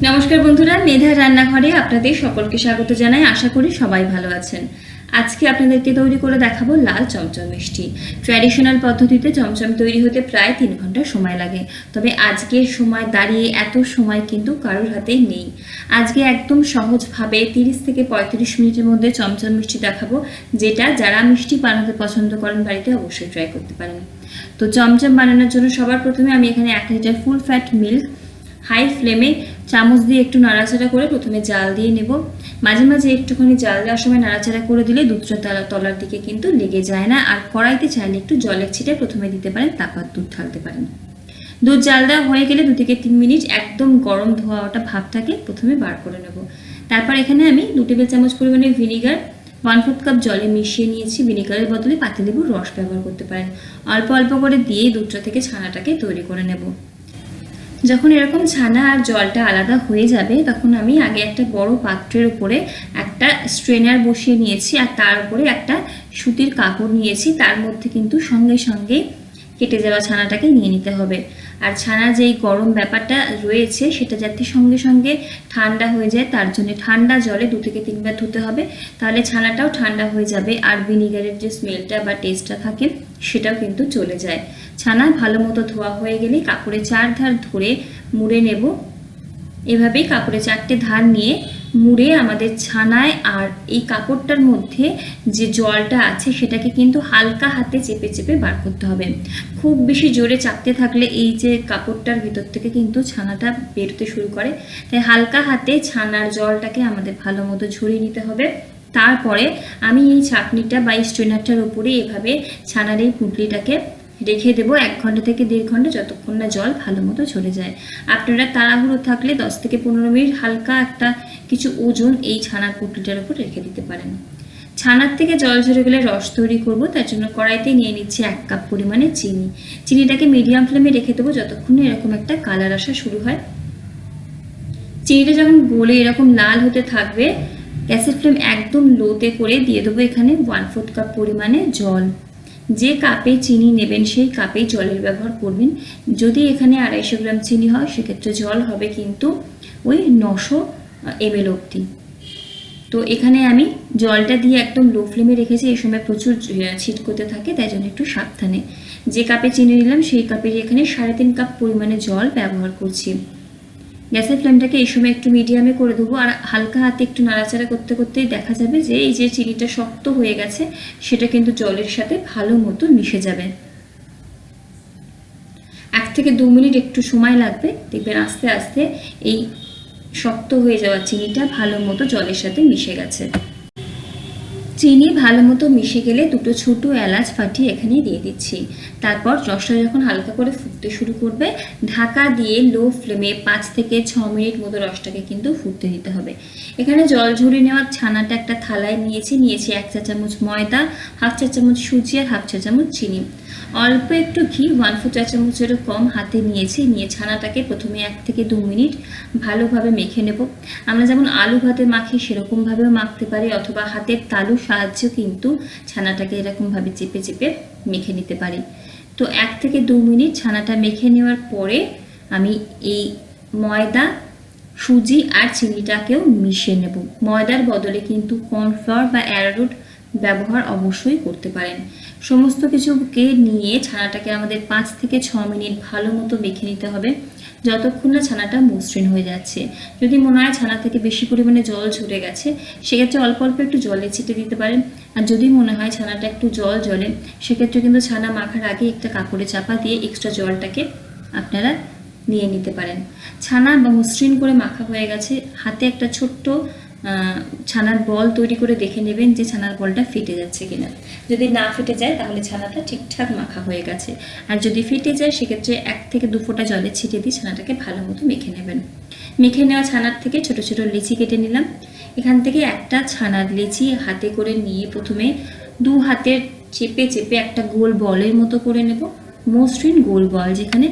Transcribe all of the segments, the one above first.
নমস্কার বন্ধুরা, মেধা রান্নাঘরে আপনাদের সকলকে স্বাগত জানাই। আশা করি সবাই ভালো আছেন। আজকে আপনাদেরকে তৈরি করে দেখাবো লাল চমচম মিষ্টি। ট্র্যাডিশনাল পদ্ধতিতে চমচম তৈরি হতে প্রায় 3 ঘন্টা সময় লাগে, তবে আজকের সময় দাঁড়িয়ে এত সময় কিন্তু কারোর হাতেই নেই। আজকে একদম সহজভাবে 30 থেকে 35 মিনিটের মধ্যে চমচম মিষ্টি দেখাবো, যেটা যারা মিষ্টি বানাতে পছন্দ করেন বাড়িতে অবশ্যই ট্রাই করতে পারেন। তো চমচম বানানোর জন্য সবার প্রথমে আমি এখানে 1 litre full fat milk high ফ্লেমে চামচ দিয়ে একটু নাড়াচাড়া করে প্রথমে জাল দিয়ে নেব। মাঝে মাঝে একটুখানি জাল দেওয়ার সময় নাড়াচাড়া করে দিলে দুধটা তলার দিকে কিন্তু লেগে যায় না। আর কড়াইতে চাইলে একটু জলের ছিটে প্রথমে দিতে পারেন, তারপর দুধ ঢালতে পারেন। দুধ জাল দেওয়া হয়ে গেলে 2 থেকে 3 মিনিট একদম গরম ধোয়াটা ভাবটাকে প্রথমে বার করে নেব। তারপর এখানে আমি 2 টেবিল চামচ পরিমাণে ভিনিগার 1/4 কাপ জলে মিশিয়ে নিয়েছি। ভিনিগারের বদলে পাতিলেবুর রস ব্যবহার করতে পারেন। অল্প অল্প করে দিয়ে দুধটা থেকে ছানাটাকে তৈরি করে নেব। যখন এরকম ছানা আর জলটা আলাদা হয়ে যাবে তখন আমি আগে একটা বড় পাত্রের উপরে একটা স্ট্রেনার বসিয়ে নিয়েছি, আর তার উপরে একটা সুতির কাপড় নিয়েছি। তার মধ্যে কিন্তু সঙ্গে সঙ্গে কেটে যাওয়া ছানাটাকে নিয়ে নিতে হবে। আর ছানার যেই গরম ব্যাপারটা রয়েছে সেটা যাতে সঙ্গে সঙ্গে ঠান্ডা হয়ে যায়, তার জন্য ঠান্ডা জলে 2 থেকে 3 বার ধুতে হবে। তাহলে ছানাটাও ঠান্ডা হয়ে যাবে, আর ভিনিগারের যে স্মেলটা বা টেস্টটা থাকে সেটাও কিন্তু চলে যায়। ছানা ভালো মতো ধোয়া হয়ে গেলে কাপড়ে 4 ধার ধরে মুড়ে নেব। এভাবেই কাপড়ে 4টে ধার নিয়ে মুড়ে আমাদের ছানায় আর এই কাপড়টার মধ্যে যে জলটা আছে সেটাকে কিন্তু হালকা হাতে চেপে চেপে বার করতে হবে। খুব বেশি জোরে চাপতে থাকলে এই যে কাপড়টার ভিতর থেকে কিন্তু ছানাটা বেরোতে শুরু করে, তাই হালকা হাতে ছানার জলটাকে আমাদের ভালো মতো ঝরিয়ে নিতে হবে। তারপরে আমি এই ছাঁকনিটা বা এই স্ট্রেনারটার উপরে এভাবে ছানার এই পুঁটলিটাকে রেখে দেবো 1 ঘন্টা থেকে 1.5 ঘন্টা, যতক্ষণ না জল ভালো মতো ঝরে যায়। আপনারা তাড়াহুড়ো থাকলে 10 থেকে 15 মিনিট হালকা একটা কিছু ওজন এই ছানার পুঁটলিটার উপর রেখে দিতে পারেন। ছানার থেকে জল ঝরে গেলে রস তৈরি করব, তার জন্য কড়াইতে নিয়ে নিচ্ছি 1 কাপ পরিমাণে চিনি। চিনিটাকে মিডিয়াম ফ্লেমে রেখে দেবো যতক্ষণ এরকম একটা কালার আসা শুরু হয়। চিনিটা যখন গলে এরকম লাল হতে থাকবে, গ্যাসের ফ্লেম একদম লোতে করে দিয়ে দেবো এখানে 1/4 কাপ পরিমাণে জল। যে কাপে চিনি নেবেন সেই কাপেই জলের ব্যবহার করবেন। যদি এখানে 250 গ্রাম চিনি হয় সেক্ষেত্রে জল হবে কিন্তু ওই 900 ml অবধি। তো এখানে আমি জলটা দিয়ে একদম লো ফ্লেমে রেখেছি। এই সময় প্রচুর ছিটকোতে থাকে, তাই জন্য একটু সাবধানে। যে কাপে চিনি নিলাম সেই কাপের এখানে 3.5 কাপ পরিমাণে জল ব্যবহার করছি। গ্যাসের ফ্লেমটাকে এই সময় একটু মিডিয়ামে করে দেবো, আর হালকা হাতে একটু নাড়াচাড়া করতে করতেই দেখা যাবে যে এই যে চিনিটা শক্ত হয়ে গেছে সেটা কিন্তু জলের সাথে ভালো মতো মিশে যাবে। 1 থেকে 2 মিনিট একটু সময় লাগবে, দেখবেন আস্তে আস্তে এই শক্ত হয়ে যাওয়া চিনিটা ভালো মতো জলের সাথে মিশে গেছে। চিনি ভালো মতো মিশে গেলে 2টো ছোটো এলাচ ফাটিয়ে এখানে দিয়ে দিচ্ছি। তারপর রসটা যখন হালকা করে ফুটতে শুরু করবে ঢাকা দিয়ে লো ফ্লেমে 5 থেকে 6 মিনিট মতো রসটাকে কিন্তু ফুটতে দিতে হবে। এখানে জল ঝরিয়ে নেওয়ার ছানাটা একটা থালায় নিয়েছি 1 চা চামচ ময়দা, 1/2 চা চামচ সুজি আর 1/2 চা চামচ চিনি, অল্প একটু ঘি 1/4 চা চামচেরও কম হাতে নিয়েছি। নিয়ে ছানাটাকে প্রথমে 1 থেকে 2 মিনিট ভালোভাবে মেখে নেব। আমরা যেমন আলু ভাতে মাখি সেরকমভাবেও মাখতে পারি, অথবা হাতের তালুর সাহায্যেও কিন্তু ছানাটাকে এরকমভাবে চেপে চেপে মেখে নিতে পারি। তো 1 থেকে 2 মিনিট ছানাটা মেখে নেওয়ার পরে আমি এই ময়দা, সুজি আর চিনিটাকেও মিশিয়ে নেব। ময়দার বদলে কিন্তু কর্নফ্লাওয়ার বা অ্যারারুট ব্যবহার অবশ্যই করতে পারেন। সমস্ত কিছুকে নিয়ে ছানাটাকে আমাদের 5 থেকে 6 মিনিট ভালো মতো মেখে নিতে হবে, যতক্ষণ না ছানাটা মসৃণ হয়ে যাচ্ছে। যদি মনে হয় ছানা থেকে বেশি পরিমাণে জল ঝরে গেছে সেক্ষেত্রে অল্প অল্প একটু জলে ছিটে দিতে পারেন। আর যদি মনে হয় ছানাটা একটু জল জ্বলে সেক্ষেত্রে কিন্তু ছানা মাখার আগে একটা কাপড়ে চাপা দিয়ে এক্সট্রা জলটাকে আপনারা নিয়ে নিতে পারেন। ছানা বা মসৃণ করে মাখা হয়ে গেছে, হাতে একটা ছোট্ট ছানার বল তৈরি করে দেখে নেবেন যে ছানার বলটা ফেটে যাচ্ছে কিনা। যদি না ফেটে যায় তাহলে ছানাটা ঠিকঠাক মাখা হয়ে গেছে, আর যদি ফেটে যায় সেক্ষেত্রে 1 থেকে 2 ফোঁটা জলে ছিটে দিয়ে ছানাটাকে ভালো মতো মেখে নেবেন। মেখে নেওয়া ছানার থেকে ছোট ছোট লেচি কেটে নিলাম। এখান থেকে একটা ছানার লেচি হাতে করে নিয়ে প্রথমে 2 হাতের চেপে চেপে একটা গোল বলের মতো করে নেব। মসৃণ গোল বল, যেখানে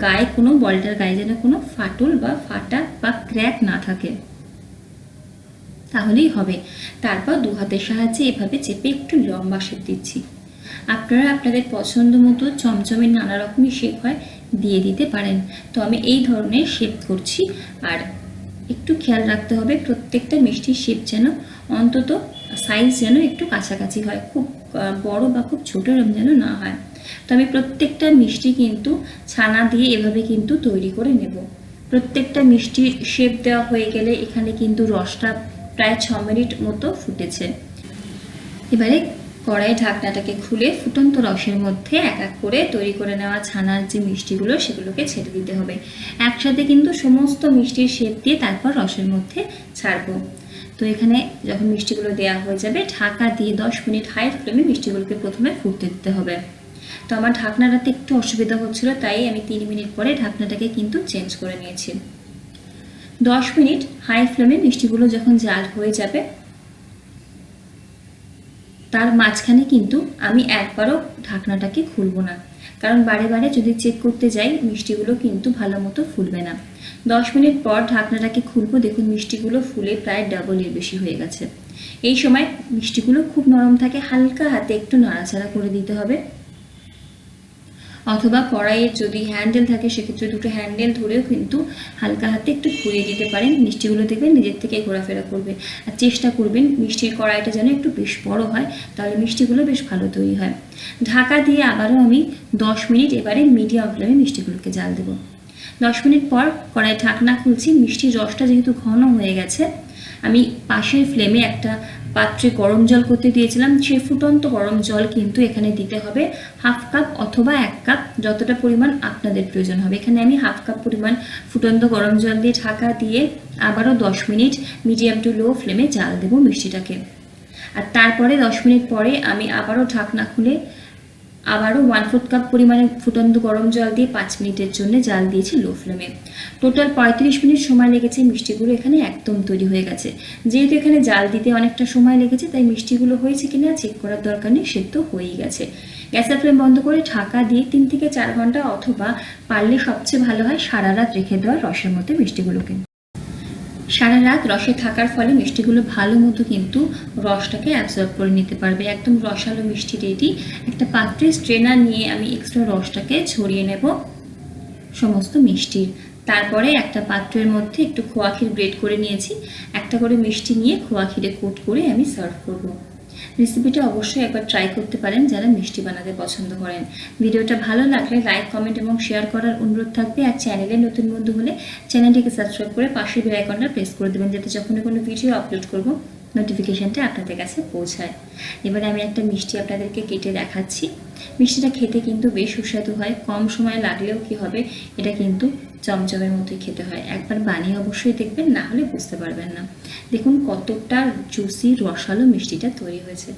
গায়ে কোনো বলটার গায়ে যেন কোনো ফাটল বা ফাটা বা ক্র্যাক না থাকে, তাহলেই হবে। তারপর 2 হাতের সাহায্যে এভাবে চেপে একটু লম্বা শেপ দিচ্ছি। আপনারা আপনাদের পছন্দ মতো চমচমের নানা রকমই শেপ হয়, দিয়ে দিতে পারেন। তো আমি এই ধরনের শেপ করছি। আর একটু খেয়াল রাখতে হবে প্রত্যেকটা মিষ্টির শেপ যেন অন্তত সাইজ যেন একটু কাছাকাছি হয়, খুব বড় বা খুব ছোটো এরকম যেন না হয়। তো আমি প্রত্যেকটা মিষ্টি কিন্তু ছানা দিয়ে এভাবে কিন্তু তৈরি করে নেব। প্রত্যেকটা মিষ্টির শেপ দেওয়া হয়ে গেলে এখানে কিন্তু রসটা প্রায় 6 মিনিট মতো ফুটেছে। এবারে কড়াই ঢাকনাটাকে খুলে ফুটন্ত রসের মধ্যে এক এক করে তৈরি করে নেওয়া ছানার যে মিষ্টিগুলো সেগুলোকে ছেড়ে দিতে হবে। একসাথে কিন্তু সমস্ত মিষ্টির শেপ দিয়ে তারপর রসের মধ্যে ছাড়বো। তো এখানে যখন মিষ্টিগুলো দেওয়া হয়ে যাবে ঢাকা দিয়ে 10 মিনিট হাই ফ্লেমে মিষ্টিগুলোকে প্রথমে ফুটতে দিতে হবে। তো আমার ঢাকনাটাতে একটু অসুবিধা হচ্ছিল, তাই আমি 3 মিনিট পরে ঢাকনাটাকে কিন্তু চেঞ্জ করে নিয়েছি। 10 মিনিট হাই ফ্লেমে মিষ্টিগুলো যখন জাল হয়ে যাবে তার মাঝখানে কিন্তু আমি একবারও ঢাকনাটাকে খুলবো না, কারণ বারে বারে যদি চেক করতে যাই মিষ্টিগুলো কিন্তু ভালো মতো ফুলবে না। 10 মিনিট পর ঢাকনাটাকে খুলবো, দেখুন মিষ্টিগুলো ফুলে প্রায় ডাবলের বেশি হয়ে গেছে। এই সময় মিষ্টিগুলো খুব নরম থাকে, হালকা হাতে একটু নাড়াচাড়া করে দিতে হবে, অথবা কড়াইয়ের যদি হ্যান্ডেল থাকে সেক্ষেত্রে দুটো হ্যান্ডেল ধরেও কিন্তু হালকা হাতে একটু ঘুরিয়ে দিতে পারেন। মিষ্টিগুলো দেখবেন নিজের থেকে ঘোরাফেরা করবে। আর চেষ্টা করবেন মিষ্টির কড়াইটা যেন একটু বেশ বড় হয়, তাহলে মিষ্টিগুলো বেশ ভালো তৈরি হয়। ঢাকা দিয়ে আবারও আমি 10 মিনিট এবারে মিডিয়াম ফ্লেমে মিষ্টিগুলোকে জাল দেবো। 10 মিনিট পর কড়াই ঢাকনা খুলছি। মিষ্টির রসটা যেহেতু ঘন হয়ে গেছে, আমি পাশের ফ্লেমে একটা পাত্রে গরম জল করতে দিয়েছিলাম। সেই ফুটন্ত গরম জল কিন্তু এখানে দিতে হবে 1/2 কাপ অথবা 1 কাপ, যতটা পরিমাণ আপনাদের প্রয়োজন হবে। এখানে আমি 1/2 কাপ পরিমাণ ফুটন্ত গরম জল দিয়ে ঢাকা দিয়ে আবারও 10 মিনিট মিডিয়াম টু লো ফ্লেমে জাল দেবো মিষ্টিটাকে। আর তারপরে 10 মিনিট পরে আমি আবারও ঢাকনা খুলে আবারও 1/4 কাপ পরিমাণে ফুটন্ত গরম জল দিয়ে 5 মিনিটের জন্য জাল দিয়েছি লো ফ্লেমে। টোটাল 35 মিনিট সময় লেগেছে। মিষ্টিগুলো এখানে একদম তৈরি হয়ে গেছে। যেহেতু এখানে জাল দিতে অনেকটা সময় লেগেছে, তাই মিষ্টিগুলো হয়েছে কিনা চেক করার দরকার নেই, সেদ্ধ হয়েই গেছে। গ্যাসের ফ্লেম বন্ধ করে ঢাকা দিয়ে 3 থেকে 4 ঘন্টা, অথবা পারলে সবচেয়ে ভালো হয় সারা রাত রেখে দেওয়া রসের মধ্যে মিষ্টিগুলোকে। সারা রাত রসে থাকার ফলে মিষ্টিগুলো ভালো মতো কিন্তু রসটাকে অ্যাবজর্ব করে নিতে পারবে। একদম রসালো মিষ্টি রেডি। একটা পাত্রে স্ট্রেনার নিয়ে আমি এক্সট্রা রসটাকে ছড়িয়ে নেব সমস্ত মিষ্টির। তারপরে একটা পাত্রের মধ্যে একটু খোয়া ক্ষীর গ্রেট করে নিয়েছি, একটা করে মিষ্টি নিয়ে খোয়া ক্ষীরে কোট করে আমি সার্ভ করব। রেসিপিটা অবশ্যই একবার ট্রাই করতে পারেন যারা মিষ্টি বানাতে পছন্দ করেন। ভিডিওটা ভালো লাগলে লাইক, কমেন্ট এবং শেয়ার করার অনুরোধ থাকবে। আর চ্যানেলে নতুন বন্ধু হলে চ্যানেলটিকে সাবস্ক্রাইব করে পাশের বেল আইকনটা প্রেস করে দেবেন, যাতে যখনই কোনো ভিডিও আপলোড করব নোটিফিকেশানটা আপনাদের কাছে পৌঁছায়। এবারে আমি একটা মিষ্টি আপনাদেরকে কেটে দেখাচ্ছি। মিষ্টিটা খেতে কিন্তু বেশ সুস্বাদু হয়। কম সময় লাগলেও কি হবে, এটা কিন্তু চমচমের মতোই খেতে হয়। একবার বানিয়ে অবশ্যই দেখবেন, না হলে বুঝতে পারবেন না। দেখুন কতটা জুসি রসালো মিষ্টিটা তৈরি হয়েছে।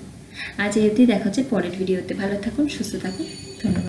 আজ এর দিয়ে দেখা হচ্ছে পরের ভিডিওতে। ভালো থাকুন, সুস্থ থাকুন, ধন্যবাদ।